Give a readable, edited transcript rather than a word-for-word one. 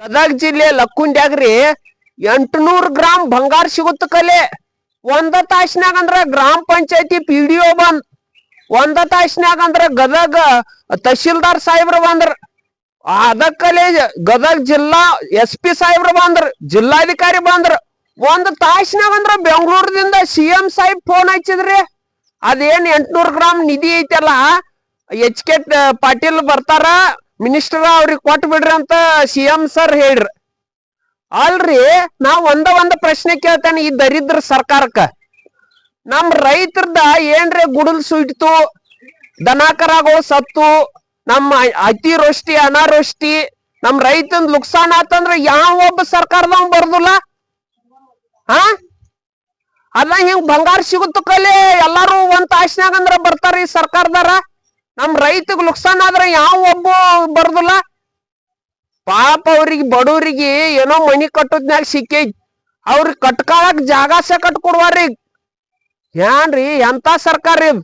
ಗದಗ ಜಿಲ್ಲೆ ಲಕ್ಕುಂಡ್ಯಾಗ್ರಿ 800 ಗ್ರಾಮ್ ಬಂಗಾರ ಸಿಗುತ್ತ ಕಲೆ. ಒಂದ ತಾಸಿನಾಗ ಅಂದ್ರ ಗ್ರಾಮ ಪಂಚಾಯತಿ PDO ಬಂದ್, ಒಂದ ತಾಸಿನಾಗ ಅಂದ್ರ ಗದಗ ತಹಶೀಲ್ದಾರ್ ಸಾಹೇಬ್ರ ಬಂದ್ರ, ಅದಕ್ಕಲೆ ಗದಗ ಜಿಲ್ಲಾ SP ಸಾಹೇಬ್ರ ಬಂದ್ರ, ಜಿಲ್ಲಾಧಿಕಾರಿ ಬಂದ್ರ. ಒಂದ್ ತಾಸಿನಾಗ ಅಂದ್ರ ಬೆಂಗಳೂರದಿಂದ CM ಸಾಹೇಬ್ ಫೋನ್ ಹಚ್ಚಿದ್ರಿ. ಅದೇನ್ 800 ಗ್ರಾಮ್ ನಿಧಿ ಐತಲ್ಲ, HK ಪಾಟೀಲ್ ಬರ್ತಾರ, ಮಿನಿಸ್ಟರ್ ಅವ್ರಿಗೆ ಕೊಟ್ಟು ಬಿಡ್ರಿ ಅಂತ CM ಸರ್ ಹೇಳ್ರಿ. ಅಲ್ರಿ ನಾವ್ ಒಂದ ಪ್ರಶ್ನೆ ಕೇಳ್ತಾನೆ ಈ ದರಿದ್ರ ಸರ್ಕಾರಕ್ಕ. ನಮ್ ರೈತರದ ಏನ್ರಿ ಗುಡಲ್ ಸುಯ್ತು, ದನಕರಾಗೋ ಸತ್ತು, ನಮ್ಮ ಅತಿವೃಷ್ಟಿ ಅನಾವೃಷ್ಟಿ, ನಮ್ ರೈತಂದ್ ನುಕ್ಸಾನ್ ಆತಂದ್ರ ಯಾವ ಒಬ್ಬ ಸರ್ಕಾರದವ್ ಬರ್ದುಲ್ಲ. ಅಲ್ಲ ಹಿಂಗ್ ಬಂಗಾರ ಸಿಗುತ್ತ ಕಲೆ ಎಲ್ಲಾರು ಒಂದ್ ತಾಸಿನಾಗ ಅಂದ್ರ ಬರ್ತಾರ ಈ ಸರ್ಕಾರದಾರ. ನಮ್ ರೈತಗ್ ನುಕ್ಸಾನ್ ಆದ್ರ ಯಾವ ಒಬ್ಬ ಬರ್ದುಲ್ಲ. ಪಾಪ ಅವ್ರಿಗೆ ಬಡವ್ರಿಗೆ ಏನೋ ಮನಿ ಕಟ್ಟೋದ್ನಾಗ ಸಿಕ್ಕೈತಿ, ಅವ್ರಿಗೆ ಕಟ್ಕಾಳಕ್ ಜಾಗಾಸ ಕಟ್ಕೊಡ್ವಾರಿ. ಏನ್ರಿ ಎಂತ ಸರ್ಕಾರ ಇದು?